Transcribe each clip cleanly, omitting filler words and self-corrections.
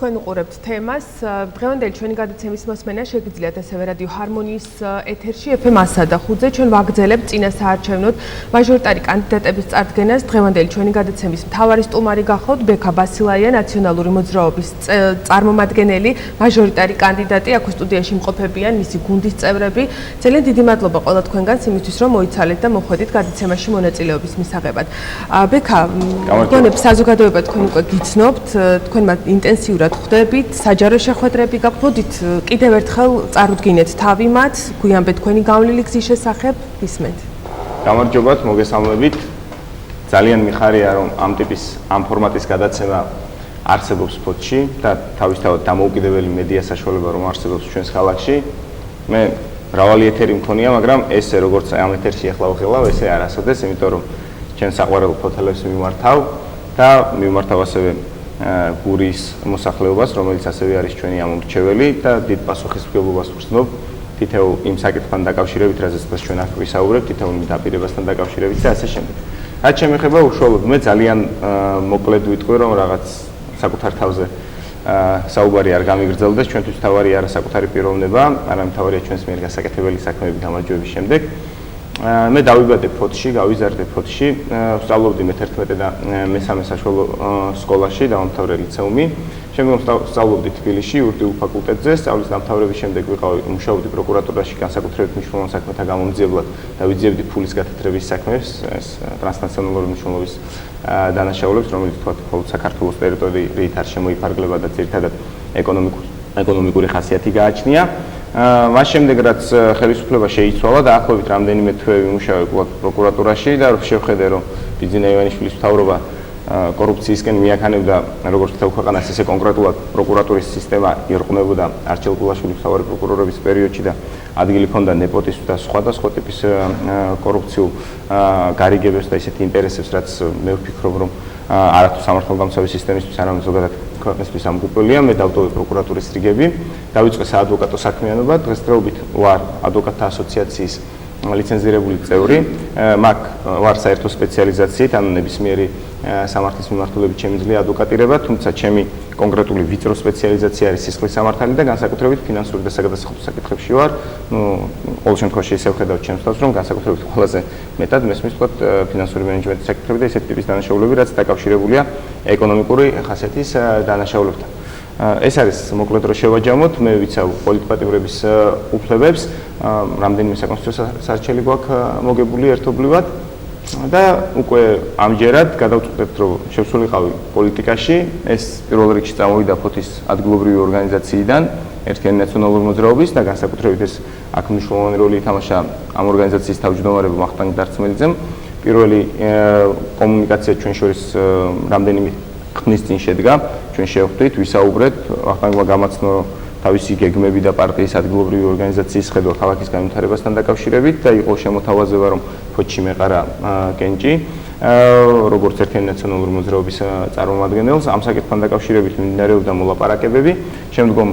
თქვენ უყურებთ თემას. დღევანდელი ჩვენი გადაცემის მოსმენა შეგიძლიათ ასევე რადიო ჰარმონიის ეთერში FM 105-ზე. ჩვენ ვაგრძელებთ წინასაარჩევნოდ მაჟორიტარი კანდიდატების წარდგენას. დღევანდელი ჩვენი გადაცემის მთავარი სტუმარი გახავთ ბექა ბასილაია, ნაციონალური მოძრაობის წარმომადგენელი, მაჟორიტარი კანდიდატი. აქ სტუდიაში იმყოფებიან მისი გუნდის წევრები. ძალიან დიდი მადლობა ყველა თქვენგანს იმისთვის, რომ მოიცალეთ და მოხვედით გადაცემაში მონაწილეობის მისაღებად. ბექა, მგონებს საზოგადოება თქვენ უკვე გიცნობთ, თქვენ ინტენსიურად ხვდებით, საჯარო შეხვედრები გაქვთ. მოდით კიდევ ერთხელ წარუდგინეთ თავი მათ, გვიანბეთ თქვენი გავლილი გზის შესახებ, ისმენთ. გამარჯობათ, მოგესალმებით. ძალიან მიხარია, რომ ამ ფორმატის გადაცემა არსებობს ფოთში და თავისთავად დამოუკიდებელი მედია საშუალება რომ არსებობს ჩვენს ქალაქში. მე მრავალი ეთერი მქონია, მაგრამ ესე როგორც ამ ეთერში ახლა ვხილავ, ესე არასოდეს, იმიტომ რომ ჩვენ საყვარელ ფოთელებს მიმართავ და მიმართავ ასევე გურის მოსახლეობას, რომელიც ასევე არის ჩვენი ამომრჩეველი და დიდ პასუხისმგებლობას ვგრძნობ თითოეულ იმ საკითხთან დაკავშირებით, რაზეც ჩვენ აქ ვისაუბრებთ, თითოეულ დაპირებასთან დაკავშირებით და ასე შემდეგ. რაც შემეხება უშუალოდ მე ძალიან მოკლედ ვიტყვი, რომ რაღაც საკუთარ თავზე საუბარი არ გამიგრძელდეს, ჩვენთვის თავარი არა საკუთარი პიროვნება, არამედ თავარია ჩვენს მიერ გასაკეთებელი საქმეების გამარჯვების შემდეგ. მე დავიბადე ფოთში, გავიზარდე ფოთში, ვსწავლობდი მე-11 და მე-13 საშუალო სკოლაში, დავამთავრე ლიცეუმი. შემდგომ ვსწავლობდი თბილისში, იურიდიულ ფაკულტეტზე, სწავლის დამთავრების შემდეგ მუშაობდი პროკურატურაში, განსაკუთრებით მნიშვნელოვან საქმეთა გამომძიებლად და ვიძიებდი ფულის გათეთრების საქმეს, ეს ტრანსნაციონალური მნიშვნელობის დანაშაულებს, რომელიც თქვათ მხოლოდ საქართველოს ტერიტორიით არ შემოიფარგლება და ძირითადად ეკონომიკური ხასიათი გააჩნია. მას შემდეგ რაც ხელისუფლება შეიცვალა და ახლობით რამდენიმე თვე ვიმუშავე პროკურატურაში და შევხედე რომ ბიძინა ივანიშვილის მთავრობა კორუფციისკენ მიაქანებდა როგორც მთელ ქვეყანას, ისე კონკრეტულად პროკურატურის სისტემა ირყვნებოდა არჩილ გულაშვილის მთავარი პროკურორების პერიოდში და ადგილი ჰქონდა ნეპოტიზმს და სხვადასხვა ტიპის კორუფციულ გარიგებებს და ისეთი ინტერესებს, რაც მე ვფიქრობ რომ არათუ სამართალდამცავი სისტემისთვის, არამედ ზოგადად ქვეყნისთვის ამგუპელია. მე დავტოვე პროკურატურის რიგები, დავიწყე საადვოკატო საქმიანობა, დღესდღეობით ვარ ადვოკატთა ასოციაციის ლიცენზირებული წევრი, მაგ ვარ საერთო სპეციალიზაციით, ანუ ნებისმიერი სამართლის მიმართულებით შემიძლია ადვოკატირება, თუმცა ჩემი კონკრეტული ვიწრო სპეციალიზაცია არის სისხლის სამართალი და განსაკუთრებით ფინანსური და საგადასახადო საკითხებში ვარ. ყოველ შემთხვევაში ისე ვხედავ ჩემს თავს, რომ განსაკუთრებით ყველაზე მეტად მესმის ვთქვათ ფინანსური მენეჯმენტის საკითხები და ესეთი ტიპის დანაშაულები, რაც დაკავშირებულია ეკონომიკური ხასიათის დანაშაულებთან. ეს არის მოკლედ რომ შევაჯამოთ, მე ვიცავ პოლიტპატიმრების უფლებებს, რამდენიმე საკონსტიტუციო სარჩელი გვაქვს მოგებული ერთობლივად და უკვე ამჯერად გადავწყვეტთ რომ შევსულიყავი პოლიტიკაში. ეს პირველ რიგში წამოვიდა ფოთის ადგილობრივი ორგანიზაციიდან, ერთიანი ნაციონალური მოძრაობის და განსაკუთრებით ეს აქ მნიშვნელოვანი როლი ითამაშა ამ ორგანიზაციის თავმჯდომარემ ვახტანგ დარწმელიძემ. პირველი კომუნიკაცია ჩვენ შორის რამდენიმე ხნის წინ შედგა, ჩვენ შევხვდით, ვისაუბრეთ, ვახტანგმა გამაცნო თავისი გეგმები და პარტიის ადგილობრივი ორგანიზაციის ხედვა ქალაქის განვითარებასთან დაკავშირებით და იყო შემოთავაზება, რომ ფოთში მეყარა კენჭი, როგორც ერთიანი ნაციონალური მოძრაობის წარმომადგენელს, ამ საკითხთან დაკავშირებით მიმდინარეობდა მოლაპარაკებები. შემდგომ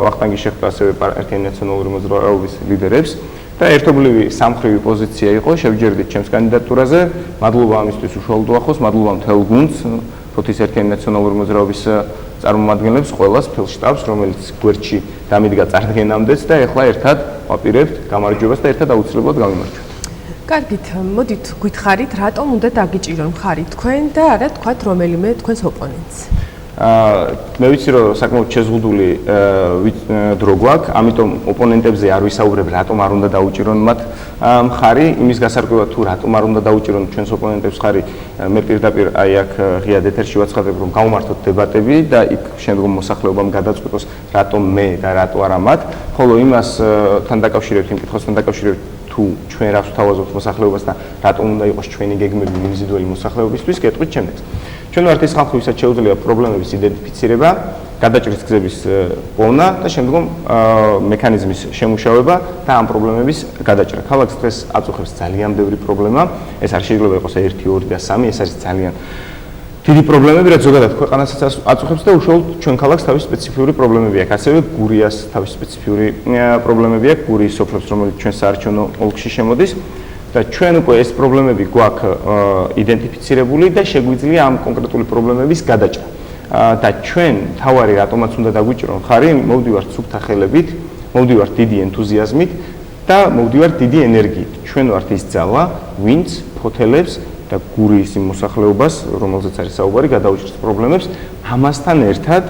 ვახტანგი შეხვდა ასევე ერთიანი ნაციონალური მოძრაობის ლიდერებს და ერთობლივი სამხრივი პოზიცია იყო, შევჯერდით ჩემს კანდიდატურაზე. მადლობა ამისთვის უშუალოდ უახლოს, მადლობა მთელ გუნდს, ფოთის ერთიანი ნაციონალური მოძრაობის წარმომადგენლებს, ყველას, ფილშტაბს, რომელიც გვერდში დამიდგა წარდგენამდეც და ეხლა ერთად ვაპირებთ გამარჯვებას და ერთად აუცილებლად გავიმარჯვებთ. კარგით, მოდით გითხარით, რატომ უნდა დაგიჭირონ მხარი თქვენ და არა თქვათ რომელიმე თქვენს ოპონენტს? მე ვიცი რომ საკმაოდ შეზღუდული დრო გვაქვს, ამიტომ ოპონენტებზე არ ვისაუბრებ, რატომ არ უნდა დაუჭირონ მათ მხარი, იმის გასარკვევად თუ რატომ არ უნდა დაუჭირონ ჩვენს ოპონენტებს მხარი, მე პირდაპირ აი აქ ღიად ეთერში ვაცხადებ, რომ გავმართოთ დებატები და იქ შემდგომ მოსახლეობამ გადაწყვეტოს, რატომ მე და რატო არა მათ, ხოლო იმასთან დაკავშირებით, იმ კითხვასთან დაკავშირებით თუ ჩვენ რას ვთავაზობთ მოსახლეობას და რატომ უნდა იყოს ჩვენი გეგმები მიმზიდველი მოსახლეობისთვის, გეტყვით ჩემს. ჩვენ ვართ ის ხალხი, ვისაც შეუძლია პრობლემების იდენტიფიცირება, გადაჭრის გზების პოვნა და შემდგომ მექანიზმის შემუშავება და ამ პრობლემების გადაჭრა. ქალაქს დღეს აწუხებს ძალიან ბევრი პრობლემა, ეს არ შეიძლება იყოს 1, 2 და 3, ეს არის ძალიან დიდი პრობლემები, რაც ზოგადად ქვეყანასაც აწუხებს და უშუალოდ ჩვენ ქალაქს თავის სპეციფიური პრობლემები აქვს. ასევე გურიას თავის სპეციფიური პრობლემები აქვს, გურიის სოფლებს, რომელიც ჩვენ საარჩევნო ოლქში შემოდის. და ჩვენ უკვე ეს პრობლემები გვაქვს იდენტიფიცირებული და შეგვიძლია ამ კონკრეტული პრობლემების გადაჭრა. და ჩვენ თავარი რატომაც უნდა დაგვიჭირონ ხარი, მოვდივართ სუფთა ხელებით, მოვდივართ დიდი ენთუზიაზმით და მოვდივართ დიდი ენერგიით. ჩვენ ვართ ის ძალა, ვინც ფოთელებს და გურიის იმ მოსახლეობას, რომელზეც არის საუბარი, გადაუჭირს პრობლემებს. ამასთან ერთად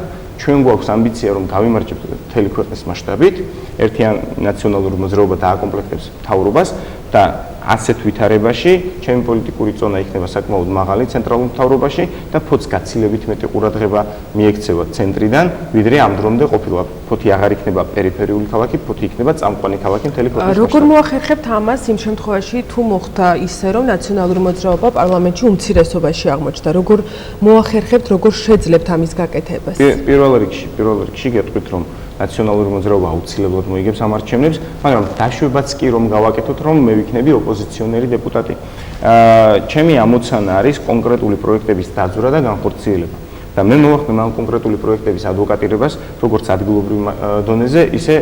ჩვენ გვაქვს ამბიცია, რომ გავიმარჯვებთ მთელი ქვეყნის მასშტაბით, ერთიან ნაციონალური მოძრაობა დააკომპლექტებს მთავრობას და ასეთ ვითარებაში ჩემი პოლიტიკური ზონა იქნება საკმაოდ მაღალი ცენტრალურ მთავრობაში და ფოთს გაცილებით მეტი ყურადღება მიექცევა ცენტრიდან, ვიდრე ამ დრომდე ყოფილა. ფოთი აღარ იქნება პერიფერიული ქალაქი, ფოთი იქნება წამყვანი ქალაქი მთელი ქვეყნის. როგორ მოახერხებთ ამას იმ შემთხვევაში, თუ მოხდა ისე, რომ ნაციონალური მოძრაობა პარლამენტში უმცირესობაში აღმოჩნდა? როგორ მოახერხებთ, როგორ შეძლებთ ამის გაკეთებას? პირველ რიგში გეტყვით, რომ ნაციონალური მოძრაობა აუცილებლად მოიგებს ამ არჩევნებს, მაგრამ დაშვებაც კი რომ გავაკეთოთ, რომ მე ვიქნები ოპოზიციონერი დეპუტატი. ჩემი ამოცანა არის კონკრეტული პროექტების დაძვრა და განხორციელება. და მე მოვახდენ ამ კონკრეტული პროექტების ადვოკატირებას, როგორც ადგილობრივ დონეზე, ისე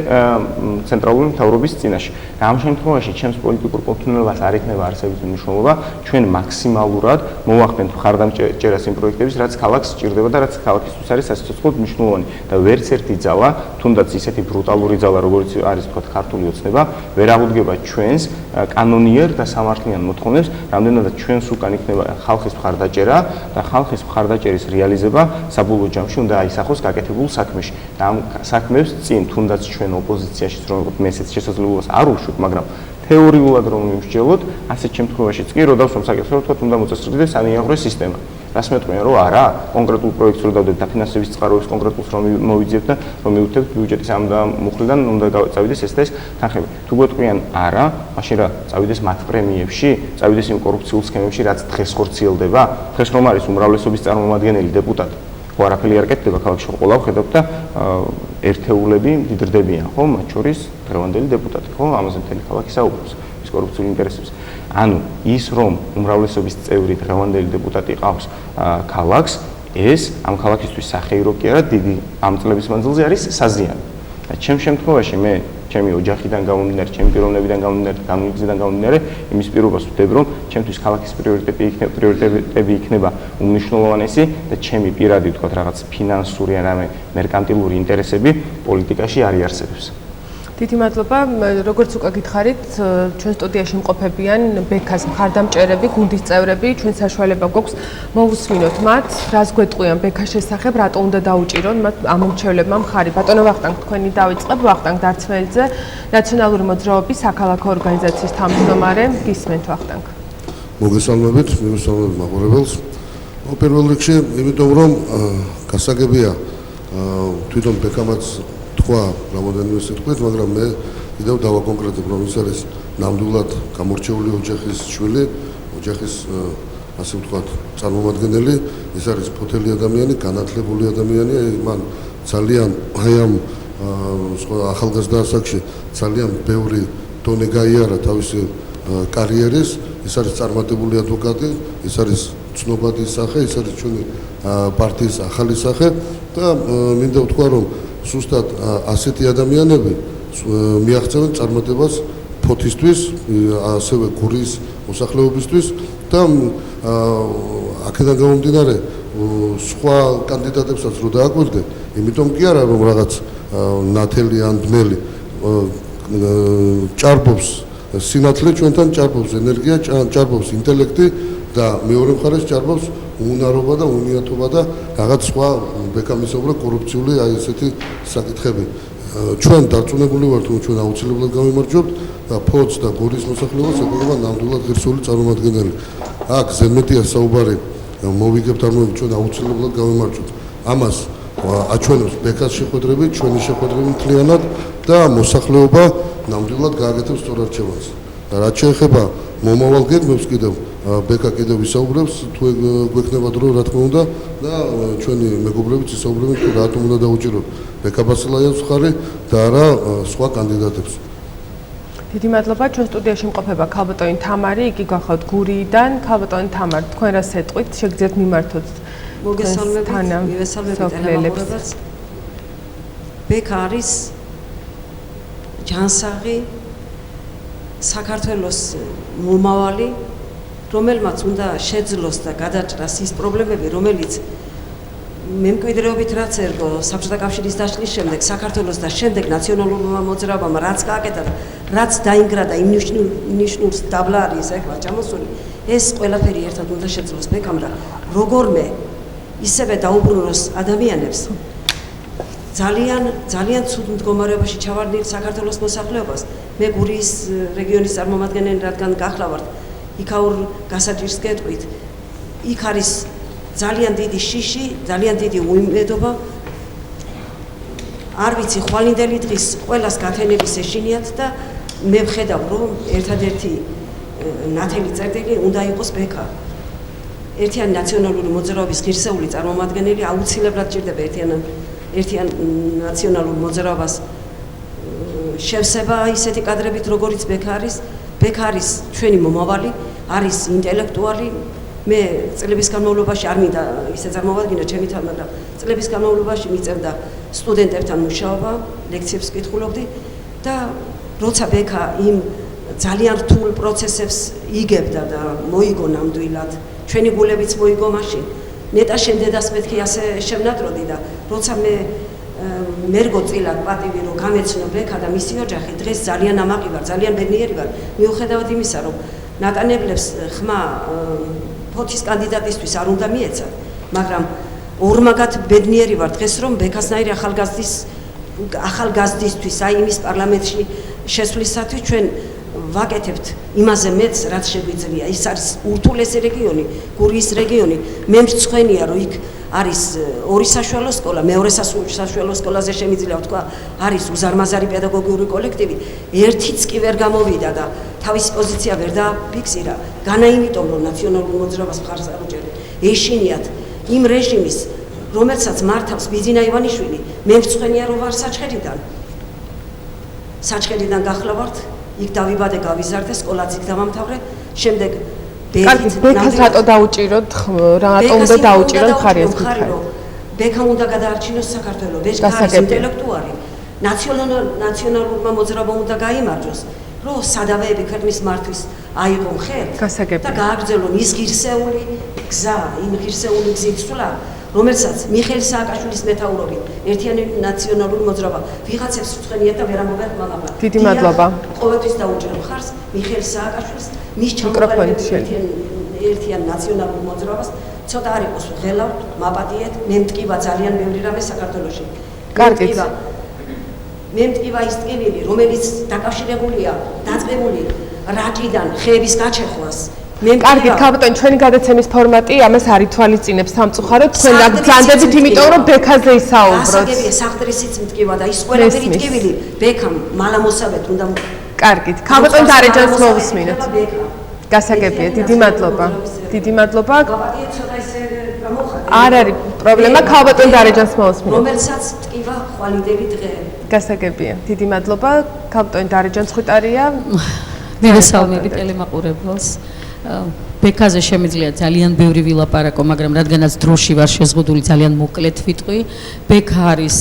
ცენტრალური მთავრობის წინაშე. და ამ შემთხვევაში ჩემს პოლიტიკურ კუთვნილებას არ იქნება არსებითი მნიშვნელობა, ჩვენ მაქსიმალურად მოვახდენთ მხარდამჭერას იმ პროექტების, რაც ქალაქს სჭირდება და რაც ქალაქისთვის არის სასიცოცხლოდ მნიშვნელოვანი. და ვერც ერთი ძალა, თუნდაც ისეთი ბრუტალური ძალა, როგორც არის თქვა ქართული ოცნება, ვერ აღუდგება ჩვენს კანონიერ და სამართლიან მოთხოვნებს, რამდენადაც ჩვენს უკან იქნება ხალხის მხარდაჭერა და ხალხის მხარდაჭერის რეალიზება საბოლოო ჯამში უნდა აისახოს გაკეთებულ საქმეში. და ამ საქმეებს წინ თუნდაც ჩვენ ოპოზიციაში რომ მე ესეთ შესაძლებლობას არ უშუქ, მაგრამ თეორიულად რომ ვიმსჯელოთ, ასეთ შემთხვევაშიც კი რო დავსვამ საკითხს, რომ თქვა უნდა მოწესრიგდეს ანიაღროს სისტემა. რას მეტყვიან, რომ არა, კონკრეტულ პროექტს რო დავდეთ და ფინანსების წყაროების კონკრეტულს რომ მოვიძიებთ და რომ მივუხდეთ ბიუჯეტის ამ და მუხლიდან უნდა წავიდეს ეს და ეს თანხები. თუ გვეტყვიან არა, მაშინ რა წავიდეს მათ პრემიებში, წავიდეს იმ კორუფციულ სქემებში, რაც დღეს ხორციელდება, დღეს რომ არის უმრავლესობის წარმომადგენელი დეპუტატი. ხო არაფერი არ კეთდება ქალაქში, ყველა ვხედავთ და ერთეულები მდიდრდებიან, ხო, მათ შორის დღევანდელი დეპუტატი, ხო, ამაზე მთელი ქალაქი საუბრობს ის კორუფციულ ინტერესებს. ანუ ის რომ უმრავლესობის წევრი დღევანდელი დეპუტატი ყავს ქალაქს, ეს ამ ქალაქისთვის სახეირო კი არა, დიდი ამ წლების მანძილზე არის საზიანი. და ჩემ შემთხვევაში მე ჩემი ოჯახიდან გამომდინარე, ჩემი პიროვნებიდან გამომდინარე, განმიგზიდან გამომდინარე, იმის პირობას ვდებ, რომ ჩემთვის ქალაქის პრიორიტეტები იქნება უმნიშვნელოვანესი და ჩემი პირადი თქვა რაღაც ფინანსური ან მერკანტილური ინტერესები პოლიტიკაში არ იარსებებს. დიდი მადლობა. როგორც უკვე გითხარით, ჩვენ სტუდიაში მყოფებიან ბექას მხარდამჭერები, გუნდის წევრები, ჩვენ საშუალება გვაქვს მოვუსმინოთ მათ, რას გვეტყვიან ბექას შესახებ, რატო უნდა დაუჭირონ მათ ამ მომრჩევლებმა მხარი. ბატონო ვახტანგ, თქვენი დავიწყებ, ვახტანგ დარცმელიძე, ნაციონალური მოძრაობის საქალაქო ორგანიზაციის თავმჯდომარე, გისმენთ ვახტანგ. მოგესალმებით, მივესალმებით მაყურებელს. პირველ რიგში, იმიტომ რომ გასაგებია თვითონ ბეკამაც თქვა რამოდენიმე სიტყვით, მაგრამ მე კიდევ დავაკონკრეტებ, რომ ის არის ნამდვილად გამორჩეული ოჯახის შვილი, ოჯახის ასე ვთქვათ, წარმომადგენელი, ეს არის ფოთელი ადამიანი, განათლებული ადამიანი, მან ძალიან აი ამ ახალგაზრდა ასაკში ძალიან ბევრი დონე გაიარა თავისი კარიერის, ეს არის წარმატებული ადვოკატი, ეს არის ცნობადი სახე, ეს არის ჩვენი პარტიის ახალი სახე და მინდა ვთქვა, რომ ზუსტად ასეთი ადამიანები მიაღწევენ წარმატებას ფოთისთვის, ასევე გურიის მოსახლეობისთვის და აქედან გამომდინარე სხვა კანდიდატებსაც რო დააკვირდე, იმიტომ კი არა რომ რაღაც ნათელი ან ბნელი ჭარბობს სინათლე ჩვენთან, ჭარბობს ენერგია, ჭარბობს ინტელექტი და მეორე მხარეს ჭარბობს უნარობა და უნიათობა და რაღაც სხვა ბეკამისებრა კორუფციული აი ესეთი საკითხები. ჩვენ დარწმუნებული ვართ, რომ ჩვენ აუცილებლად გავიმარჯვებთ და ფოთს და გურიის მოსახლეობას ეკუთვნება ნამდვილად ღირსეული წარმომადგენელი. აქ ზედმეტია საუბარი, მოვიგებთ არ მოვიგებთ, ჩვენ აუცილებლად გავიმარჯვებთ. ამას აჩვენებს ბეკას შეხვედრები, ჩვენი შეხვედრები მთლიანად და მოსახლეობა ნამდვილად გააკეთებს სწორ არჩევანს. და რაც შეეხება მომავალ გეგმებს კიდევ ბეკა კიდევ ვისაუბრებს, თუ გვექნება დრო, რა თქმა უნდა, და ჩვენი მეგობრებიც ისაუბრებენ, თუ რატომ უნდა დაუჭიროთ ბეკა ბასილაიას მხარი და არა სხვა კანდიდატებს. დიდი მადლობა. ჩვენ სტუდიაში მყოფება ქალბატონი თამარი, იგი გახავთ გურიიდან. ქალბატონი თამარი, თქვენ რას ეტყვით? შეგძლიათ მიმართოთ მოგესალმებით, მივესალმებით ელემაყურებელს. ბეკა არის ჯანსაღი საქართველოს მომავალი, რომელმაც უნდა შეძლოს და გადაჭრას ის პრობლემები, რომელიც მემკვიდრეობით რაც ერგო საბჭოთა კავშირის დაშლის შემდეგ საქართველოს და შემდეგ ნაციონალურმა მოძრაობამ რაც გააკეთა და რაც დაინგრა და იმ ნიშნულს დაბლა არის ეხლა ჩამოსული ეს ყველაფერი ერთად უნდა შეძლოს ბექამ და როგორმე ისევე დაუბრუნოს ადამიანებს ძალიან ცუდ მდგომარეობაში ჩავარდნილ საქართველოს მოსახლეობას მე გურიის რეგიონის წარმომადგენელი რადგან გახლავართ იქაურ გასაჭირს გეტყვით იქ არის ძალიან დიდი შიში, ძალიან დიდი უიმედობა. არ ვიცი, ხვალინდელი დღის ყველას გათენების ეშინიათ და მე ვხედავ, რომ ერთადერთი ნათელი წერტილი უნდა იყოს ბექა. ერთიანი ნაციონალური მოძრაობის ღირსეული წარმომადგენელი აუცილებლად ჭირდება ერთიან ნაციონალურ მოძრაობას შევსება ისეთი კადრებით, როგორიც ბექა არის. ბექა არის ჩვენი მომავალი, არის ინტელექტუალი მე წლების განმავლობაში არ მინდა ისე წარმოვადგინა ჩემი თან, მაგრამ წლების განმავლობაში მიწევდა სტუდენტებთან მუშაობა, ლექციებს ვკითხულობდი და როცა ბექა იმ ძალიან რთულ პროცესებს იგებდა და მოიგო ნამდვილად, ჩვენი გულებიც მოიგო მაშინ. ნეტა შემდედას მეთქი ასე შევნატროდი და როცა მე მერგო წილად პატივი რომ გამეცნო ბექა და მისი ოჯახი დღეს ძალიან ამაყი ვარ, ძალიან ბედნიერი ვარ, მიუხედავად იმისა, რომ ნატანებლებს ხმა ფოთის კანდიდატისთვის არ უნდა მიეცათ, მაგრამ ორმაგად ბედნიერი ვარ დღეს, რომ ბექასნაირი ახალგაზრდისთვის, აი იმის პარლამენტში შესვლისათვის ჩვენ ვაკეთებთ იმაზე მეც, რაც შეგვიძლია. ის არის ურთულესი რეგიონი, გურიის რეგიონი. მე მრცხვენია, რომ იქ არის ორი საშუალო სკოლა, მეორე საშუალო სკოლაზე შემიძლია ვთქვა, არის უზარმაზარი პედაგოგიური კოლექტივი. ერთიც კი ვერ გამოვიდა და თავისი პოზიცია ვერ დააფიქსირა. განა იმიტომ, რომ ნაციონალურ მოძრაობას მხარს არ უჭერენ. ეშინიათ იმ რეჟიმის, რომელსაც მართავს ბიძინა ივანიშვილი, მე მრცხვენია, რომ ვარ საჩხერიდან გახლავართ, იქ დავიბადე, გავიზარდე, სკოლაც იქ დავამთავრე, შემდეგ ბექას რატო დაუჭიროთ, რატომ უნდა დაუჭიროთ მხარი ეს კითხვა? ბექა უნდა გადაარჩინოს საქართველოს, ბექა არის ინტელექტუალი, ნაციონალურმა მოძრაობამ უნდა გაიმარჯვოს, რომ სადავეები ქვეყნის მართვის აიღონ ხელთ და გააგრძელონ ის ღირსეული გზა, იმ ღირსეული გზით სვლა, რომელსაც მიხეილ სააკაშვილის მეთაურობით ერთიანი ნაციონალური მოძრაობა ვიღაცებს უცხენიათ და ვერ ამბობენ მაგრამ დიდი მადლობა. ყოველთვის დაუჭერთ მხარს მიხეილ სააკაშვილის მის ჩამოყალიბებას ერთიან ნაციონალურ მოძრაობას ცოტა არ იყოს ღელავთ, მაპატიეთ, მე მტკივა ძალიან ბევრი რამე საქართველოში. კარგით. მე მტკივა ის ტკივილი, რომელიც დაკავშირებულია დაწყებული რაჭიდან ხეების გაჩეხვას. კარგით, ქალბატონი, ჩვენი გადაცემის ფორმატი ამას არ ითვალისწინებს სამწუხაროდ, თქვენ გაგრძანდებით, იმიტომ რომ ბექაზე ისაუბროთ. გასაგებია, საყდრისიც მტკივა და ის ყველაფერი ტკივილი ბექამ მალამოსავეთ უნდა. კარგით, ქალბატონი დარეჯანს მოვისმინოთ. გასაგებია, დიდი მადლობა. დიდი მადლობა. არ არის პრობლემა, ქალბატონი დარეჯანს მოვისმინოთ. რომელსაც ტკივა ხვალინდელი დღე. გასაგებია, დიდი მადლობა. ქალბატონი დარეჯანს ხვიტარია. მივესალმები ტელემაყურებელს. ბექაზე შემიძლია ძალიან ბევრი ვილაპარაკო, მაგრამ რადგანაც დროში ვარ შეზღუდული, ძალიან მოკლედ ვიტყვი. ბექა არის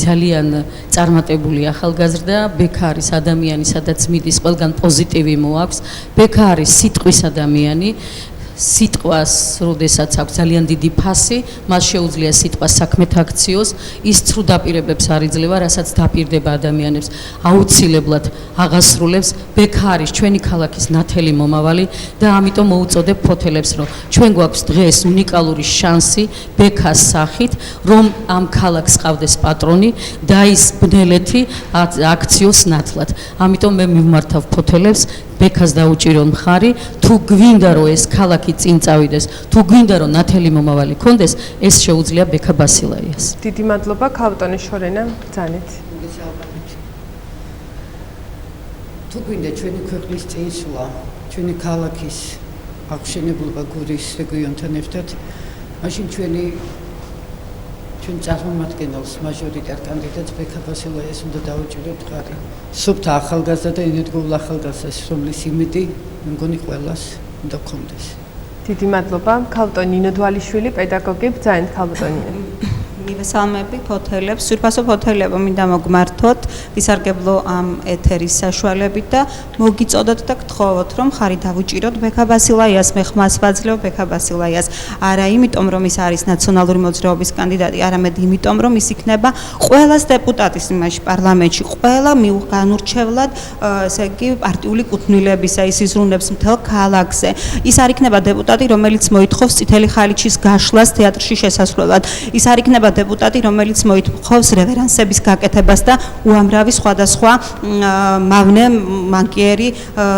ძალიან წარმატებული ახალგაზრდა, ბექა არის ადამიანი, სადაც მიდის, ყველგან პოზიტივი მოაქვს. ბექა არის სიტყვის ადამიანი. სიტყვას, როდესაც აქვს ძალიან დიდი ფასი, მას შეუძლია სიტყვა საქმეთ აქციოს, ის ცრუ დაპირებებს არ იძლევა, რასაც დაპირდება ადამიანებს, აუცილებლად აღასრულებს. ბექა არის ჩვენი ქალაქის ნათელი მომავალი და ამიტომ მოუწოდებ ფოთელებს, რომ ჩვენ გვაქვს დღეს უნიკალური შანსი ბექას სახით, რომ ამ ქალაქს ყავდეს პატრონი და ის ბნელეთი აქციოს ნათლად. ამიტომ მე მივმართავ ფოთელებს ბექას დაუჭირონ მხარი, თუ გვინდა რომ ეს ქალაქი წინ წავიდეს, თუ გვინდა რომ ნათელი მომავალი კონდეს, ეს შეუძლია ბექა ბასილაიას. დიდი მადლობა, ქალბატონი შორენა, ბრძანეთ. თუ გვინდა ჩვენი ქვეყნის წინსვლა, ჩვენი ქალაქის აღშენებულობა გურიის რეგიონთან ერთად, მაშინ ჩვენ წარმომადგენელს მაჟორიტარ კანდიდატს ბექა ბასილაიას უნდა დაუჭიროთ მხარი. სუფთა ახალგაზრდა და ენერგიულ ახალგაზრდას, რომლის იმედი მგონი ყველას უნდა გქონდეს. დიდი მადლობა, ქალბატონი ნინო დვალიშვილი, პედაგოგი, ბრძანეთ ქალბატონი. მივესალმები ფოთელებს, სვირფასო ფოთელებო მინდა მოგმართოთ ვისარგებლო ამ ეთერის საშუალებით და მოგიწოდოთ და გთხოვოთ რომ ხარი დავუჭიროთ ბექა ბასილაიას, მე ხმას ვაძლევ ბექა ბასილაიას. არა იმიტომ რომ ის არის ნაციონალური მოძრაობის კანდიდატი, არამედ იმიტომ რომ ის იქნება ყველას დეპუტატის იმაში პარლამენტში, ყველა განურჩევლად, ესე იგი პარტიული კუთვნილებისა, ის იზრუნებს მთელ ქალაქზე. ის არ იქნება დეპუტატი, რომელიც მოითხოვს წითელი ხალიჩის გაშლას თეატრში შესასვლელად. ის არ იქნება დეპუტატი, რომელიც მოითხოვს რევერანსების გაკეთებას და უამრავი სხვადასხვა მავნე მანკიერი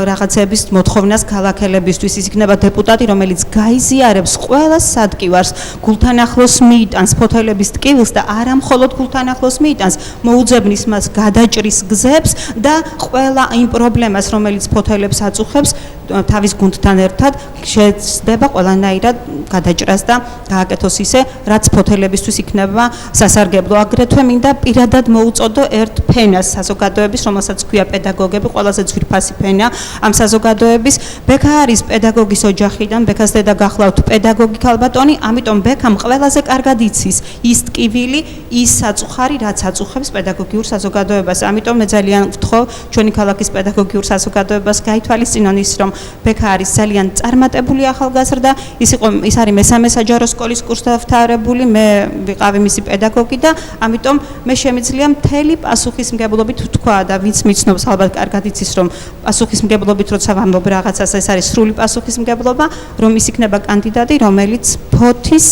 რაღაცების მოთხოვნას ქალაქელებისთვის. ის იქნება დეპუტატი, რომელიც გაიზიარებს ყველას სადკივარს, გულთან ახლოს მიიტანს ფოთელების ტკივილს და არა მხოლოდ გულთან ახლოს მიიტანს, მოუძებნის მას გადაჭრის გზებს და ყველა იმ პრობლემას, რომელიც ფოთელებს აწუხებს, თავის გუნდთან ერთად შეძდება ყველანაირად გადაჭრას და გააკეთოს ისე, რაც ფოთელებისთვის იქნება სასარგებლო. აგრეთვე მინდა პირადად მოუწოდო ერთ ფენას საზოგადოების, რომელსაც ქვია პედაგოგები, ყველაზე ძვირფასი ფენა ამ საზოგადოების. ბექა არის პედაგოგის ოჯახიდან, ბექას დედა გახლავთ პედაგოგი ქალბატონი, ამიტომ ბექამ ყველაზე კარგად იცის ის ტკივილი, ის საწუხარი, რაც აწუხებს პედაგოგიურ საზოგადოებას. ამიტომ მე ძალიან ვთხოვ ჩვენი ქალაქის პედაგოგიურ საზოგადოებას გაითვალისწინონ ის, რომ ბექა არის ძალიან წარმატებული ახალგაზრდა, ის არის მესამე საჯარო სკოლის კურსდამთავრებული, მე ვიყავი მისი პედაგოგი და ამიტომ მე შემიძლია მთელი პასუხისმგებლობით ვთქვა და ვინც მიცნობს ალბათ კარგად იცის, რომ პასუხისმგებლობით როცა ვამბობ რაღაცას, ეს არის სრული პასუხისმგებლობა, რომ ის იქნება კანდიდატი, რომელიც ფოთის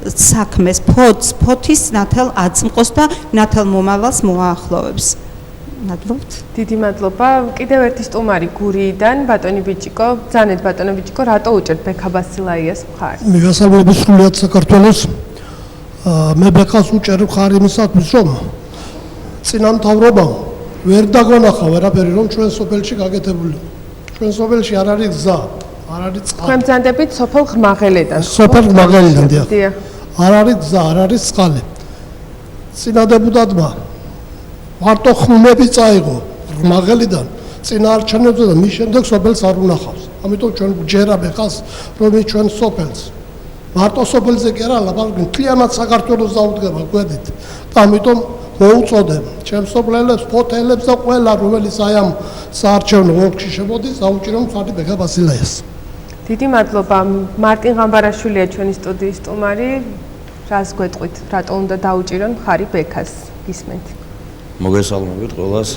საქმეს, ფოთის ნათელ აწმყოს და ნათელ მომავალს მოაახლოვებს. მადლობთ. დიდი მადლობა. კიდევ ერთი სტუმარი გურიიდან, ბატონი ბიჭიკო, ბრძანეთ ბატონო ბიჭიკო, რატო უჭერთ ბექა ბასილაიას მხარს? მივესალმები სრულიად საქართველოს. მე ბექას უჭერ მხარი იმისათვის, რომ წინამთავრობამ ვერ დაგონახა ვერაფერი, რომ ჩვენ სოფელში გაკეთებული. ჩვენ სოფელში არ არის გზა, არ არის წყალი. თქვენ ბრძანდებით სოფელ ღმაღელედან. სოფელ ღმაღელედან, დიახ. დიახ. არ არის გზა, არ არის წყალი. წინა დეპუტატმა მარტო ხმები წაიღო ღმაღელიდან წინაარჩევნებზე და მის შემდეგ სოფელს არ უნახავს. ამიტომ ჩვენ გვჯერა ბექას, რომ ის ჩვენ სოფელს მარტო სოფელზე კი არა, ლაპარაკობთ მთლიანად საქართველოს დაუდგება გვერდით. და ამიტომ მოუწოდებ ჩემს სოფლელებს, ფოთელებს და ყველა, რომელიც აი ამ საარჩევნო ოლქში შემოდის, აუჭირო მხარი ბექა ბასილაიას. დიდი მადლობა. მარტინ ღამბარაშვილია ჩვენი სტუდიის სტუმარი. რას გვეტყვით, რატო უნდა დაუჭირონ მხარი ბექას? გისმენთ. მოგესალმებით ყველას.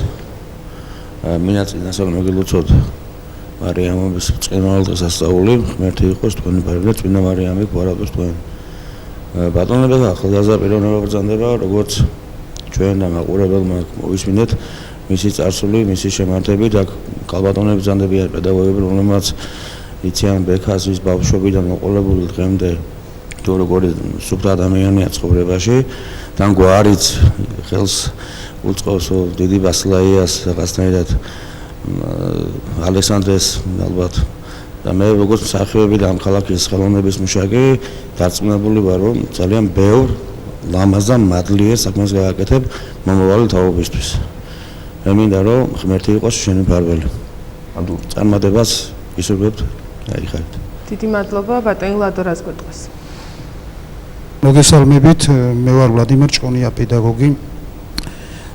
მინდა წინასწარ მოგილოცოთ მარიამის წინვალ დღესასწაული, ღმერთი იყოს თქვენი ბარები და წინა მარიამი გვარადოს თქვენ. ბატონებო, ახალგაზრდა პიროვნება ბრძანდება, როგორც ჩვენ და მაყურებელმა მოვისმინეთ მისი წარსული, მისი შემართებით, აქ ქალბატონები ბრძანდებიან პედაგოგები, რომლებმაც იციან ბექას ის ბავშვობიდან მოყოლებული დღემდე თუ როგორი სუფთა ადამიანია ცხოვრებაში, თან გვარიც ხელს უწყობს დიდი ბასილაიას რაღაცნაირად ალექსანდრეს ალბათ და მე როგორც მსახიობი და ამ ქალაქის ხელოვნების მუშაკი დარწმუნებული ვარ, რომ ძალიან ბევრ ლამაზ და მადლიერ საქმეს გააკეთებ მომავალი თაობისთვის. მე მინდა რომ ღმერთი იყოს შენი ფარველი. მადლობა. წარმატებას ისურვებთ დაიხარეთ. დიდი მადლობა. ბატონი ლადო რას გვეტყვის? მოგესალმებით, მე ვარ ვლადიმერ ჭყონია, პედაგოგი.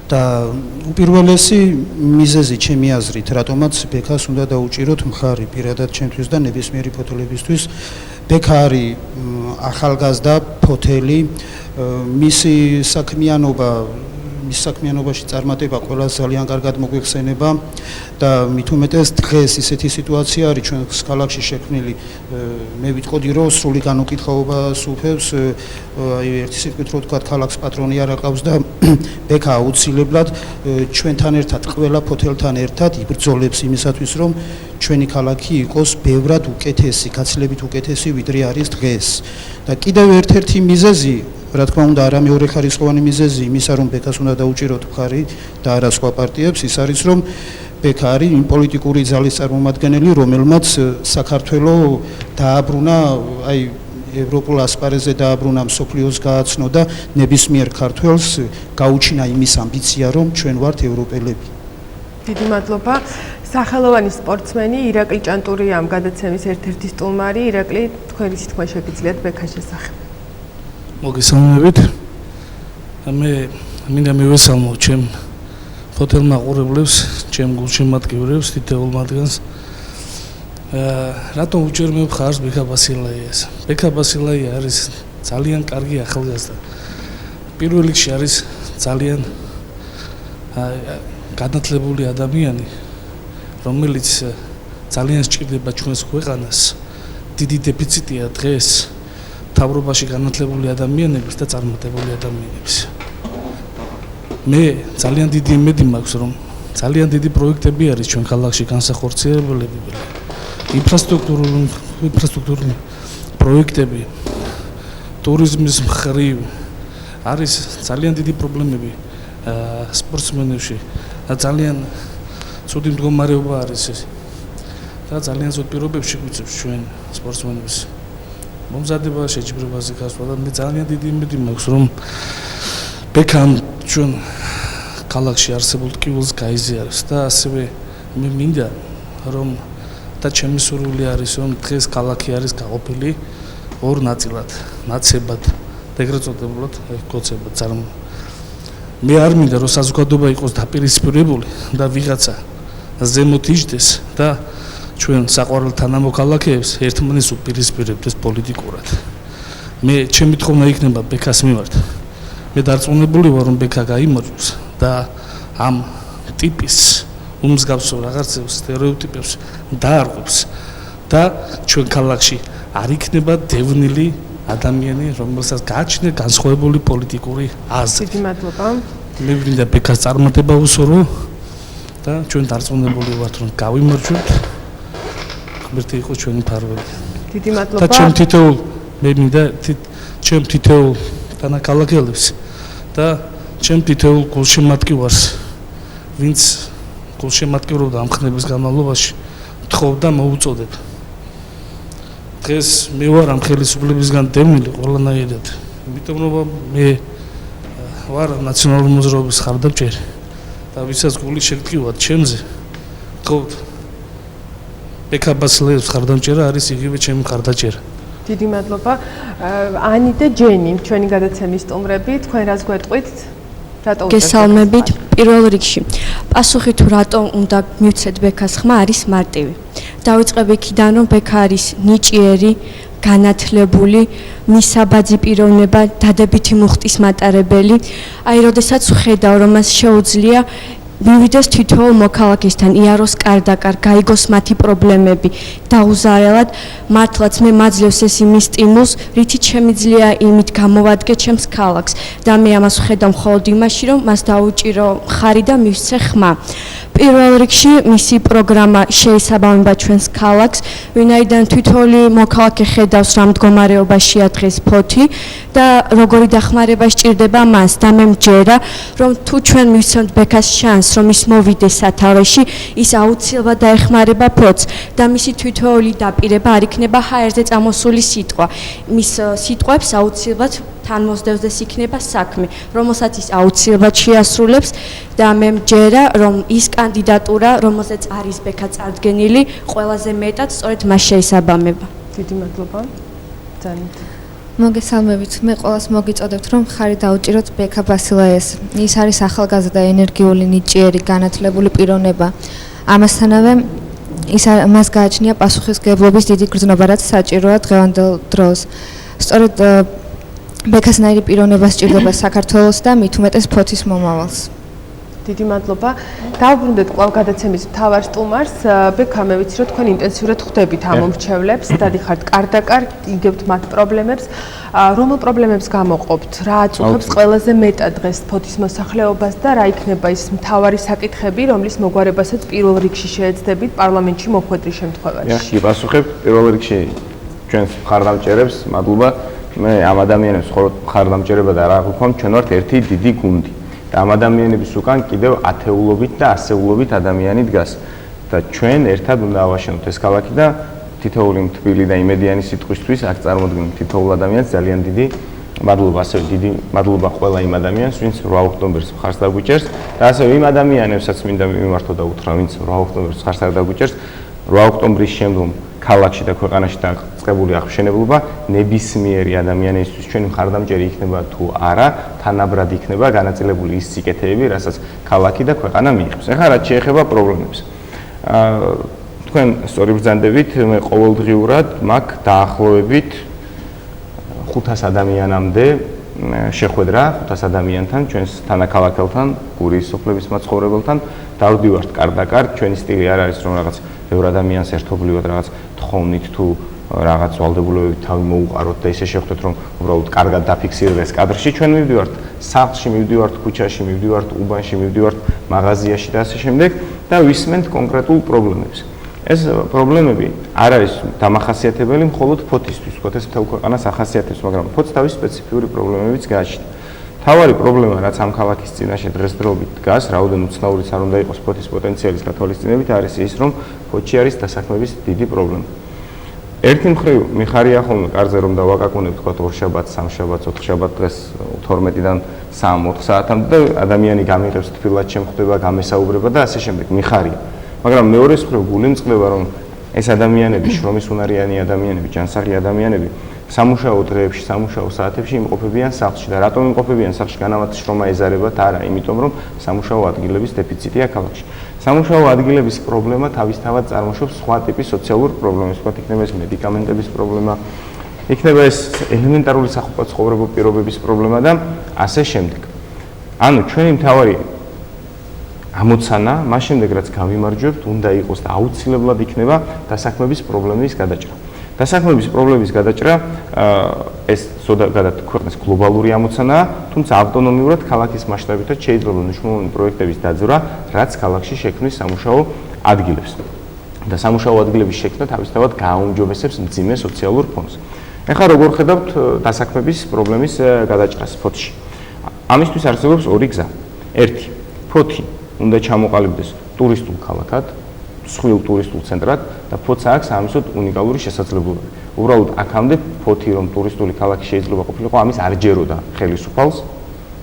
და უპირველესი მიზეზი ჩემი აზრით, რატომაც ბექას უნდა დაუჭიროთ მხარი პირადად ჩემთვის და ნებისმიერი ფოთელებისთვის. ბექა არის ახალგაზრდა ფოთელი, მისი საქმიანობაში წარმატება ყველას ძალიან კარგად მოგვეხსენება და მით უმეტეს დღეს ისეთი სიტუაცია არის ჩვენ ქალაქში შექმნილი, მე ვიტყოდი რომ სრული განუკითხაობა სუფევს, აი ერთი სიტყვით რო ვთქვა, ქალაქს პატრონი არ აყავს და ბექა აუცილებლად ჩვენთან ერთად, ყველა ფოთელთან ერთად იბრძოლებს იმისათვის, რომ ჩვენი ქალაქი იყოს ბევრად უკეთესი, გაცილებით უკეთესი, ვიდრე არის დღეს. და კიდევ ერთ-ერთი მიზეზი, რა თქმა უნდა, არა მეორეხარისხოვანი მიზეზი იმისა, რომ ბექას უნდა დაუჭიროთ მხარი და არა სხვა პარტიებს, ის არის, რომ ბექა არის იმ პოლიტიკური ძალის წარმომადგენელი, რომელმაც საქართველოს დააბრუნა, აი ევროპულ ასპარეზზე დააბრუნა, მსოფლიოს გააცნო და ნებისმიერ ქართველს გაუჩინა იმის ამბიცია, რომ ჩვენ ვართ ევროპელები. დიდი მადლობა. სახელოვანი სპორტსმენი ირაკლი ჭანტურია ამ გადაცემის ერთ-ერთი სტუმარი. ირაკლი, თქვენი სიტყვა შეგიძლიათ ბექას შესახებ. მოგესალმებით. მე მინდა მივესალმო ჩემ ფოთელმაყურებლებს, ჩემ გულშემატკივრებს, თითოეულ მათგანს. რატომ უჭერმევ ხარს ბექა ბასილაიას? ბექა ბასილაია არის ძალიან კარგი ახალგაზრდა. პირველ რიგში არის ძალიან განათლებული ადამიანი, რომელიც ძალიან სჭირდება ჩვენს ქვეყანას. დიდი დეფიციტია დღეს მთავრობაში განათლებული ადამიანების და წარმატებული ადამიანების. მე ძალიან დიდი იმედი მაქვს, რომ ძალიან დიდი პროექტები არის ჩვენ ქალაქში განსახორციელებელი. ინფრასტრუქტურული პროექტები, ტურიზმის მხრივ არის ძალიან დიდი პრობლემები სპორტსმენებში და ძალიან ცუდი მდგომარეობა არის ეს. და ძალიან ცუდ პირობებში გვიწევს ჩვენ სპორტსმენებს. მომზადება შეჯიბრებაზე გასვლა და მე ძალიან დიდი იმედი მაქვს, რომ ბექამ ჩვენ ქალაქში არსებულ ტკივილს გაიზიარებს და ასევე მე მინდა რომ და ჩემი სურვილი არის რომ დღეს ქალაქი არის გაყოფილი ორ ნაწილად, ნაცებად და ეგრეთ წოდებულად კოცებად წარმო. მე არ მინდა რომ საზოგადოება იყოს დაპირისპირებული და ვიღაცა ზემოთ იჯდეს და ჩვენ საყვარელ თანამოქალაქეებს ერთმანეთს უპირისპირებდეს პოლიტიკურად. მე ჩემი თხოვნა იქნება ბექას მიმართ. მე დარწმუნებული ვარ რომ ბექა გაიმარჯვებს და ამ ტიპის უმსგავსო რაღაცებს სტერეოტიპებს დაარღვევს და ჩვენ ქალაქში არ იქნება დევნილი ადამიანი, რომელსაც გააჩნია განსხვავებული პოლიტიკური აზრი. დიდი მადლობა. მე მინდა ბექას წარმატება უსურვო და ჩვენ დარწმუნებული ვართ რომ გავიმარჯვებთ. ღმერთი იყოს ჩვენი მფარველი. დიდი მადლობა. და ჩემ თითოეულ მე მინდა ჩემ თითოეულ თანაკალაკელებს და ჩემ თითოეულ გულშემატკივარს, ვინც გულშემატკივრობდა ამ ხნების განმავლობაში, თხოვდა მოუწოდებ. დღეს მე ვარ ამ ხელისუფლებისგან დევნილი ყველანაირად, იმიტომ რომ მე ვარ ნაციონალური მოძრაობის ხარდამჭერი და ვისაც გული შეგტკივათ ჩემზე, თხოვთ ბექა ბასილაიას ხარდამჭერა არის იგივე ჩემი ხარდაჭერა. დიდი მადლობა. ანი და ჯენი, ჩვენი გადაცემის სტუმრები, თქვენ რას გვეტყვით? რატო გესალმებით. პირველ რიგში, პასუხი თუ რატომ უნდა მივცეთ ბექას ხმა არის მარტივი. დავიწყებ იქიდან, რომ ბექა არის ნიჭიერი, განათლებული, მისაბაძი პიროვნება, დადებითი მუხტის მატარებელი. აი, როდესაც ვხედავ, რომ მას შეუძლია მივიდეს თითოეულ მოქალაქესთან, იაროს კარდაკარ, გაიგოს მათი პრობლემები, დაუზარელად, მართლაც მე მაძლევს ეს იმის სტიმულს, რითიც შემიძლია იმით გამოვადგე ჩემს ქალაქს და მე ამას ვხედავ მხოლოდ იმაში, რომ მას დაუჭირო მხარი და მივსცე ხმა. პირველ რიგში მისი პროგრამა შეესაბამება ჩვენს ქალაქს, ვინაიდან თითოეული მოქალაქე ხედავს რა მდგომარეობაშია დღეს ფოთი და როგორი დახმარება სჭირდება მას და მე მჯერა, რომ თუ ჩვენ მივცემთ ბექას შანსს, რომ ის მოვიდეს სათავეში, ის აუცილებლად დაეხმარება ფოთს და მისი თითოეული დაპირება არ იქნება ჰაერზე წამოსული სიტყვა. მის სიტყვებს აუცილებლად თან მოსდევს იქნება საქმე, რომელსაც ის აუცილებლად შეასრულებს და მე მჯერა, რომ ის კანდიდატურა, რომელზეც არის ბექა წარდგენილი, ყველაზე მეტად სწორედ მას შეესაბამება. დიდი მადლობა. ძალიან. მოგესალმებით. მე ყველას მოგიწოდებთ, რომ ხარი დაუჭიროთ ბექა ბასილაიას. ის არის ახალგაზრდა, ენერგიული, ნიჭიერი, განათლებული პიროვნება. ამასთანავე მას გააჩნია პასუხისმგებლობის დიდი გრძნობა, რაც საჭიროა დღევანდელ დროს. სწორედ ბექასნაირი პიროვნება სჭირდება საქართველოს და მით უმეტეს ფოთის მომავალს. დიდი მადლობა. დავუბრუნდეთ კვლავ გადაცემის მთავარ სტუმარს. ბექა, მე ვიცი, რომ თქვენ ინტენსიურად ხვდებით ამ მომრჩევლებს, დადიხართ კარდაკარ, იგებთ მათ პრობლემებს. რომელ პრობლემებს გამოყოფთ? რა აწუხებს ყველაზე მეტად დღეს ფოთის მოსახლეობას და რა იქნება ის მთავარი საკითხები, რომლის მოგვარებასაც პირველ რიგში შეეცდებით პარლამენტში მოხვედრის შემთხვევაში? კი, პასუხებ პირველ რიგში ჩვენს მხარდამჭერებს, მადლობა. მე ამ ადამიანებს ხოლმე მხარდამჭერება და რა ვქო, ჩვენ ვართ ერთი დიდი გუნდი. და ამ ადამიანების უკან კიდევ ათეულობით და ასეულობით ადამიანი დგას და ჩვენ ერთად უნდა ავაშენოთ ეს ქალაქი და თითოეული მთბილი და იმედიანი სიტყვისთვის აქ წარმოდგენთ თითოეულ ადამიანს ძალიან დიდი მადლობა, ასევე დიდი მადლობა ყველა იმ ადამიანს, ვინც 8 ოქტომბერს მხარს დაგვიჭერს და ასევე იმ ადამიანებსაც მინდა მიმართო და უთხრა, ვინც 8 ოქტომბერს მხარს არ დაგვიჭერს, 8 ოქტომბრის შემდგომ ქალაქში და ქვეყანაში დაწყებული აღმშენებლობა ნებისმიერი ადამიანისთვის ჩვენი მხარდამჭერი იქნება თუ არა, თანაბრად იქნება განაწილებული ის სიკეთეები, რასაც ქალაქი და ქვეყანა მიიღებს. ეხლა რაც შეეხება პრობლემებს. თქვენ სწორი ბრძანდებით, მე ყოველდღიურად მაქვს დაახლოებით 500 ადამიანამდე შეხვედრა 500 ადამიანთან, ჩვენს თანაქალაქელთან, გურიის სოფლების მაცხოვრებელთან, დავდივართ კარდაკარდ, ჩვენი სტილი არ არის რომ რაღაც ბევრ ადამიანს ერთობლივად რაღაც თხოვნით თუ რაღაც ვალდებულებებით თავი მოუყაროთ და ისე შეხვდეთ რომ უბრალოდ კარგად დაფიქსირდეს კადრში, ჩვენ მივდივართ სახლში, მივდივართ ქუჩაში, მივდივართ უბანში, მივდივართ მაღაზიაში და ასე შემდეგ და ვისმენთ კონკრეტულ პრობლემებს. ეს პრობლემები არ არის დამახასიათებელი მხოლოდ ფოთისთვის, ფოთეს მთელ ქვეყანას ახასიათებს, მაგრამ ფოთს თავის სპეციფიური პრობლემებიც გააჩნია. თავარი პრობლემა, რაც ამ ქალაქის წინაშე დღესდღეობით დგას, რაოდენ უცნაურიც არ უნდა იყოს ფოთის პოტენციალის გათვალისწინებით, არის ის, რომ ფოთში არის დასაქმების დიდი პრობლემა. ერთი მხრივ მიხარია ხოლმე კარზე რომ დავაკაკუნებ თქვა ორშაბათს, სამშაბათს, ოთხშაბათ დღეს 12-დან 3-4 საათამდე და ადამიანი გამიღებს თბილად შემხვდება, გამესაუბრება და ასე შემდეგ. მიხარია. მაგრამ მეორეს მხრივ გული მწყდება რომ ეს ადამიანები, შრომის უნარიანი ადამიანები, ჯანსაღი ადამიანები სამუშაო დღეებში, სამუშაო საათებში იმყოფებიან სახლში და რატომ იმყოფებიან სახლში? განავათ შრომა ეზარებათ? არა, იმიტომ რომ სამუშაო ადგილების დეფიციტია ქალაქში. სამუშაო ადგილების პრობლემა თავისთავად წარმოშობს სხვა ტიპის სოციალურ პრობლემებს, ვთქვათ, იქნება ეს მედიკამენტების პრობლემა, იქნება ეს ელემენტარული საყოფაცხოვრებო პირობების პრობლემა და ასე შემდეგ. ანუ ჩვენი მთავარი ამოცანა, მას შემდეგ რაც გავიმარჯვებთ, უნდა იყოს და აუცილებლად იქნება დასაქმების პრობლემის გადაჭრა. დასაქმების პრობლემის გადაჭრა ეს ზოგადად ქვეყნის გლობალური ამოცანაა, თუმცა ავტონომიურად ქალაქის მასშტაბითაც შეიძლება მნიშვნელოვანი პროექტების დაძვრა, რაც ქალაქში შექმნის სამუშაო ადგილებს. და სამუშაო ადგილების შექმნა თავისთავად გააუმჯობესებს მძიმე სოციალურ ფონს. ეხლა როგორ ხედავთ დასაქმების პრობლემის გადაჭრას ფოთში? ამისთვის არსებობს ორი გზა. ერთი, ფოთი უნდა ჩამოყალიბდეს ტურისტულ ქალაქად, მსხვილ ტურისტულ ცენტრად და ფოთს აქვს ამისოდ უნიკალური შესაძლებლობები. უბრალოდ აქამდე ფოთი რომ ტურისტული ქალაქი შეიძლება ყოფილიყო, ამის არ ჯეროდა ხელისუფალს,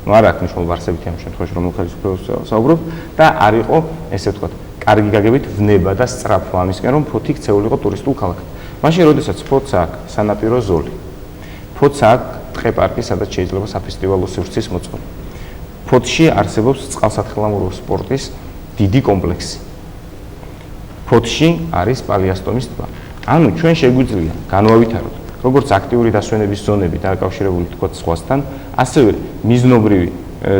არ აქვს მნიშვნელობა არსებითი ამ შემთხვევაში რომ ხელისუფლებას საუბრობ და არ იყო ესე ვთქვათ, კარგი გაგებით ვნება და სწრაფვა ამისკენ რომ ფოთი ქცეულიყო ტურისტულ ქალაქად. მაშინ როდესაც ფოთს აქვს სანაპირო ზოლი, ფოთს აქვს ტყე-პარკი, სადაც შეიძლება საფესტივალო სივრცის მოწყობა. ფოთში არსებობს წყალსათხილამურო სპორტის დიდი კომპლექსი. ფოთში არის პალიასტომის ტბა. ანუ ჩვენ შეგვიძლია განვავითაროთ როგორც აქტიური დასვენების ზონები დაკავშირებული თქო სხვასთან, ასევე მიზნობრივი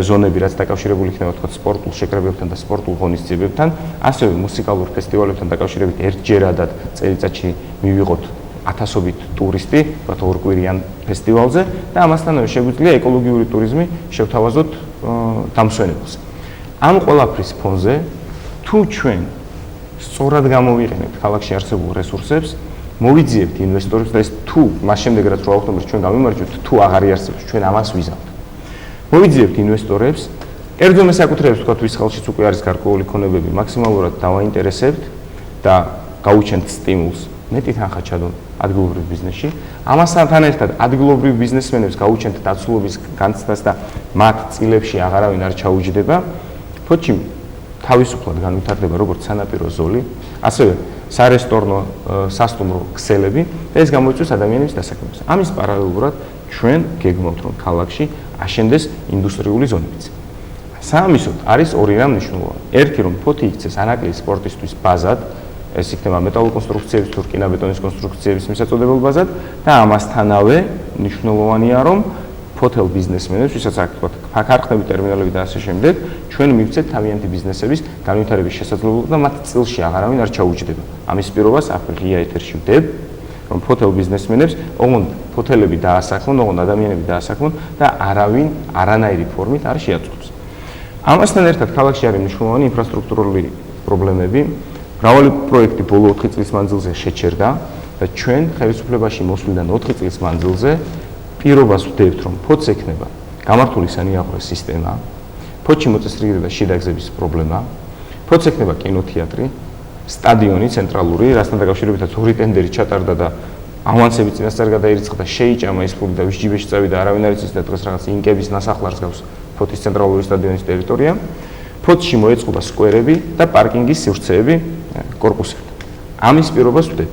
ზონები, რაც დაკავშირებული იქნება თქო სპორტულ შეკრებებთან და სპორტულ ღონისძიებებთან, ასევე მუსიკალურ ფესტივალებთან დაკავშირებით ერთჯერადად წელიწადში მივიღოთ ათასობით ტურისტი, ვთქვათ ორკვირიან ფესტივალზე და ამასთანავე შეგვიძლია ეკოლოგიური ტურიზმი შევთავაზოთ დამსვენებელს. ამ ყველაფრის ფონზე თუ ჩვენ სწორად გამოვიყენებთ ქალაქში არსებულ რესურსებს, მოვიძიებთ ინვესტორებს და ეს თუ მას შემდეგ რაც რა ვახდომთ ჩვენ გამიმარჯვებთ, თუ აღარ იარსებთ, ჩვენ ამას ვიზავთ. მოვიძიებთ ინვესტორებს, კერძო მესაკუთრეებს ვთქვათ, ვის ხელშიც უკვე არის გარკვეული ქონებები, მაქსიმალურად დავაინტერესებთ და გაუჩენთ სტიმულს მეტი თანხა ჩადონ ადგილობრივ ბიზნესში. ამასთან ერთად ადგილობრივ ბიზნესმენებს გაუჩენთ დაცულობის განცდას და მათ წილებში აღარავინ არ ჩაუჯდება. ფოთში თავისუფლად განვითარდება როგორც სანაპირო ზოლი, ასევე სარესტორნო, სასტუმრო ქსელები და ეს გამოიწვევს ადამიანების დასაქმებას. ამის პარალელურად ჩვენ გეგმავთ რომ ქალაქში აშენდეს ინდუსტრიული ზონებიც. საამისოდ არის ორი რამ მნიშვნელოვანი. ერთი რომ ფოთი იქცეს ანაკლიის სპორტისთვის ბაზად, ეს იქნება მეტალოკონსტრუქციების თუ რკინაბეტონის კონსტრუქციების მისაწოდებელ ბაზად და ამასთანავე მნიშვნელოვანია რომ ფოთელ ბიზნესმენებს, ვისაც აქ თქვა ფაქარხნები, ტერმინალები და ასე შემდეგ, ჩვენ მივცეთ თავიანთი ბიზნესების განვითარების შესაძლებლობა და მათ წილში აღარავინ არ ჩაუჯდება. ამის პირობას აქ ღია ეთერში ვდებ, რომ ფოთელ ბიზნესმენებს ოღონდ ფოთელები დაასახლონ, ოღონდ ადამიანები დაასახლონ და არავინ არანაირი ფორმით არ შეაწყვეტს. ამასთან ერთად ქალაქში არის მნიშვნელოვანი ინფრასტრუქტურული პრობლემები. მრავალი პროექტი ბოლო 4 წლის მანძილზე შეჩერდა და ჩვენ ხელისუფლებაში მოსვლიდან 4 წლის მანძილზე პირობას ვდებთ, რომ ფოთს ექნება გამართული სანიაღვრე სისტემა, ფოთში მოწესრიგდება შიდა გზების პრობლემა, ფოთს ექნება კინოთეატრი, სტადიონი ცენტრალური, რასთან დაკავშირებითაც ორი ტენდერი ჩატარდა და ავანსები წინასწარ გადაირიცხა და შეიჭამა ეს ფული და ვის ჯიბეში წავიდა, არავინ არ იცის და დღეს რაღაც ინკების ნასახლარს გავს ფოთის ცენტრალური სტადიონის ტერიტორია. ფოთში მოეწყობა სკვერები და პარკინგის სივრცეები კორპუსებთან. ამის პირობას ვდებ.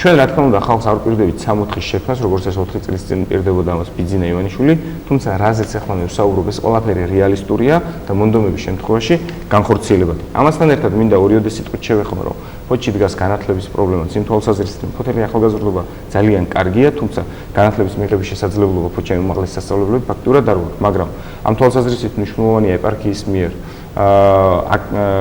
ჩვენ რა თქმა უნდა ხალხს არ ვპირდებით 64-ის შექმნას, როგორც ეს 4 წლის წინ პირდებოდა მას ბიძინა ივანიშვილი, თუმცა რაზეც ახლა მე ვსაუბრობ, ეს ყველაფერი რეალისტურია და მონდომების შემთხვევაში განხორციელებადი. ამასთან ერთად მინდა ორიოდე სიტყვით შევეხმო, რომ ფოთში დგას განათლების პრობლემაც, იმ თვალსაზრისით, ფოთელი ახალგაზრდობა ძალიან კარგია, თუმცა განათლების მიღების შესაძლებლობა ფოთში უმაღლესი სასწავლებლები ფაქტურად არ აქვს, მაგრამ ამ თვალსაზრისით მნიშვნელოვანია ეპარქიის მიერ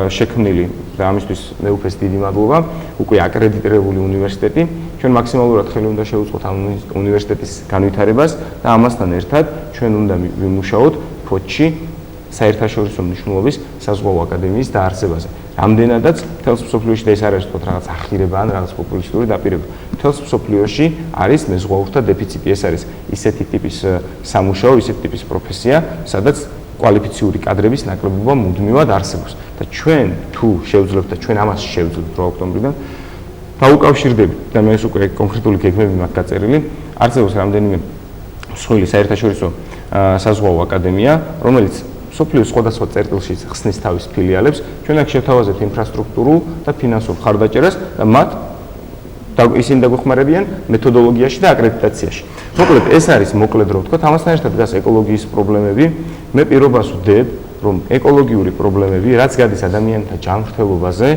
შექმნილი და ამისთვის მე უფეს დიდი მადლობა, უკვე აკრედიტირებული უნივერსიტეტი. ჩვენ მაქსიმალურად ხელი უნდა შევუწყოთ ამ უნივერსიტეტის განვითარებას და ამასთან ერთად ჩვენ უნდა ვიმუშაოთ ფოთში საერთაშორისო მნიშვნელობის საზღვაო აკადემიის დაარსებაზე. რამდენადაც მთელს მსოფლიოში და ეს არ არის თქო რაღაც ახირება ან რაღაც პოპულისტური დაპირება. მთელს მსოფლიოში არის მეზღვაურთა დეფიციტი. ეს არის ისეთი ტიპის სამუშაო, ისეთი ტიპის პროფესია, სადაც კვალიფიციური კადრების ნაკლებობა მუდმივად არსებობს. და ჩვენ თუ შევძლებთ და ჩვენ ამას შევძლებთ 8 ოქტომბრიდან დაუკავშირდებით და მე ეს უკვე კონკრეტული გეგმები მაქვს გაწერილი, არსებობს რამდენიმე მსხვილი საერთაშორისო საზღვაო აკადემია, რომელიც სოფლიოს სხვადასხვა წერტილში ხსნის თავის ფილიალებს, ჩვენ აქ შევთავაზებთ ინფრასტრუქტურულ და ფინანსურ მხარდაჭერას და მათ ისინი დაგვეხმარებიან მეთოდოლოგიაში და აკრედიტაციაში. მოკლედ ეს არის მოკლედ რო ვთქვათ, ამასთან ერთად დგას ეკოლოგიის პრობლემები. მე პირობას ვდებ, რომ ეკოლოგიური პრობლემები, რაც გადის ადამიანთა ჯანმრთელობაზე,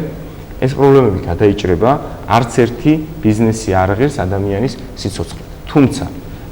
ეს პრობლემები გადაიჭრება, არც ერთი ბიზნესი არ აღერს ადამიანის სიცოცხლე. თუმცა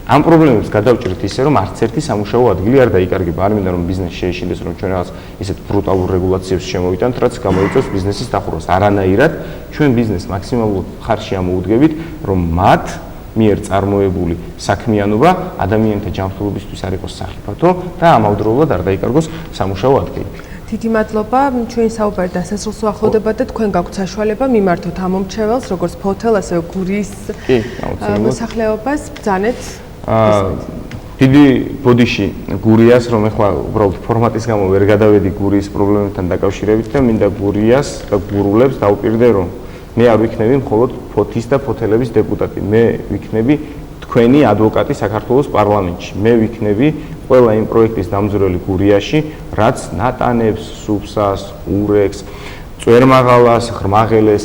ამ პრობლემებს გადავჭრით ისე, რომ არც ერთი სამუშაო ადგილი არ დაიკარგება. არ მინდა რომ ბიზნესი შეეშინდეს, რომ ჩვენ რაღაც ისეთ ბრუტალურ რეგულაციებს შემოვიტანთ, რაც გამოიწვევს ბიზნესის დახურვას. არანაირად, ჩვენ ბიზნესს მაქსიმალურ ხარში ამოუდგებით, რომ მათ მიერ წარმოებული საქმიანობა ადამიანთა ჯანმრთელობისთვის არ იყოს სახიფათო და ამავდროულად არ დაიკარგოს სამუშაო ადგილები. დიდი მადლობა, ჩვენი საუბარი დასასრულს უახლოვდება და თქვენ გაქვთ საშუალება მიმართოთ ამ მომრჩეველს, როგორც ფოთელ, ასევე გურიის მოსახლეობას, ბრძანეთ. დიდი ბოდიში გურიას, რომ ახლა უბრალოდ ფორმატის გამო ვერ გადავედი გურიის პრობლემებთან დაკავშირებით და მინდა გურიას და გურულებს დავუპირდე, რომ მე არ ვიქნები მხოლოდ ფოთის და ფოთელების დეპუტატი, მე ვიქნები თქვენი ადვოკატი საქართველოს პარლამენტში. მე ვიქნები ყველა იმ პროექტის დამზვრელი გურიაში, რაც ნატანებს, სუფსას, ურეკს, წვერმაღალას, ღრმაღელეს,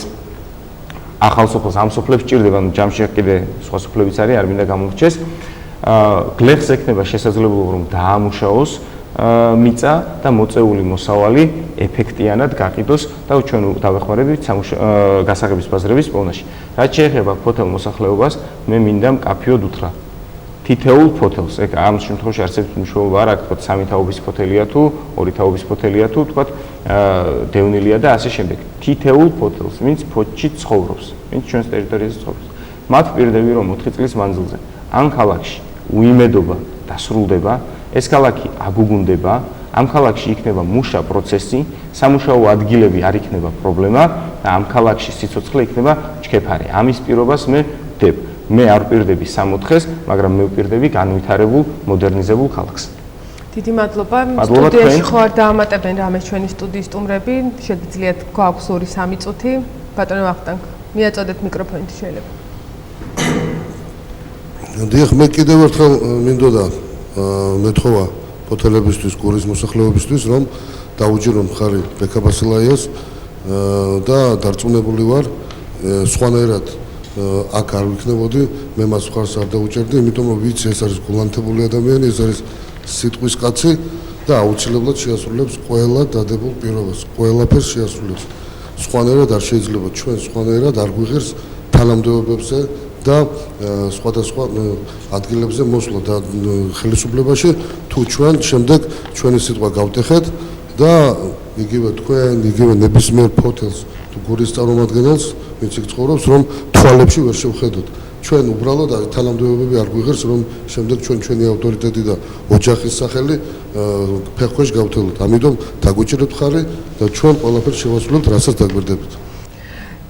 ახალ სოფელს, ამ სოფლებს ჭირდება, ჯამში კიდე სხვა სოფლებიც არის, არ მინდა გამორჩეს. გლეხს ექნება შესაძლებლობა, რომ დაამუშაოს მიწა და მოწეული მოსავალი ეფექტიანად გაყიდოს და ჩვენ დავეხმარებით გასაღების ბაზრების პოვნაში. რაც შეეხება ფოთელ მოსახლეობას, მე მინდა მკაფიოდ უთხრა. თითეულ ფოთელს, ეგ ამ შემთხვევაში არსებობს მნიშვნელობა არ აქვს, თქო, 3 თაობის ფოთელია თუ 2 თაობის ფოთელია თუ თქო, დევნილია და ასე შემდეგ. თითეულ ფოთელს, ვინც ფოთში ცხოვრობს, ვინც ჩვენს ტერიტორიაზე ცხოვრობს. მათ ვპირდები, რომ 4 წლის მანძილზე ამ ქალაქში უიმედობა დასრულდება, ეს ქალაქი აგუგუნდება, ამ ქალაქში იქნება მუშა პროცესი, სამუშაო ადგილები არ იქნება პრობლემა და ამ ქალაქში სიცოცხლე იქნება ჩქეფარი. ამის პირობას მე ვდებ. მე არ ვპირდები 64-ს, მაგრამ მე ვპირდები განვითარებულ, მოდერნიზებულ ქალაქს. დიდი მადლობა. სტუდიაში ხო არ დაამატებენ რამეს ჩვენი სტუდიის სტუმრები, შეგიძლიათ გვაქვს 2-3 წუთი. ბატონო ვახტანგ, მიაწოდეთ მიკროფონი შეიძლება. დიახ, მე კიდევ ერთხელ მინდოდა მეთხოვა ფოთელებისთვის, გურის მოსახლეობისთვის, რომ დაუჯირო მხარი ბექა ბასილაიას და დარწმუნებული ვარ, სხვანაირად აქ არ ვიქნებოდი, მე მას მხარს არ დაუჭერდი, იმიტომ რომ ვიცი ეს არის გულანთებული ადამიანი, ეს არის სიტყვის კაცი და აუცილებლად შეასრულებს ყველა დადებულ პირობას, ყველაფერს შეასრულებს. სხვანაირად არ შეიძლება ჩვენ სხვანაირად არ გვიღერს თანამდებობებზე და სხვადასხვა ადგილებზე მოსვლა და ხელისუფლებაში თუ ჩვენ შემდეგ ჩვენი სიტყვა გავტეხეთ და იგივე თქვენ, იგივე ნებისმიერ ფოთელს თუ გურის წარმომადგენელს, ვინც იქ ცხოვრობს, რომ თვალებში ვერ შევხედოთ. ჩვენ უბრალოდ თანამდებობები არ გვიღერს, რომ შემდეგ ჩვენი ავტორიტეტი და ოჯახის სახელი ფეხქვეშ გავთელოთ. ამიტომ დაგვიჭირეთ მხარი და ჩვენ ყველაფერს შევასრულებთ, რასაც დაგვირდებით.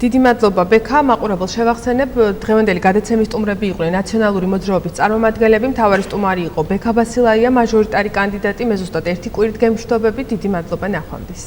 დიდი მადლობა ბექა, მაყურებელს შევახსენებ, დღევანდელი გადაცემის სტუმრები იყვნენ ნაციონალური მოძრაობის წარმომადგენლები, მთავარი სტუმარი იყო ბექა ბასილაია, მაჟორიტარი კანდიდატი, მე ზუსტად 1 კვირით გემშვიდობებით, დიდი მადლობა, ნახვამდის.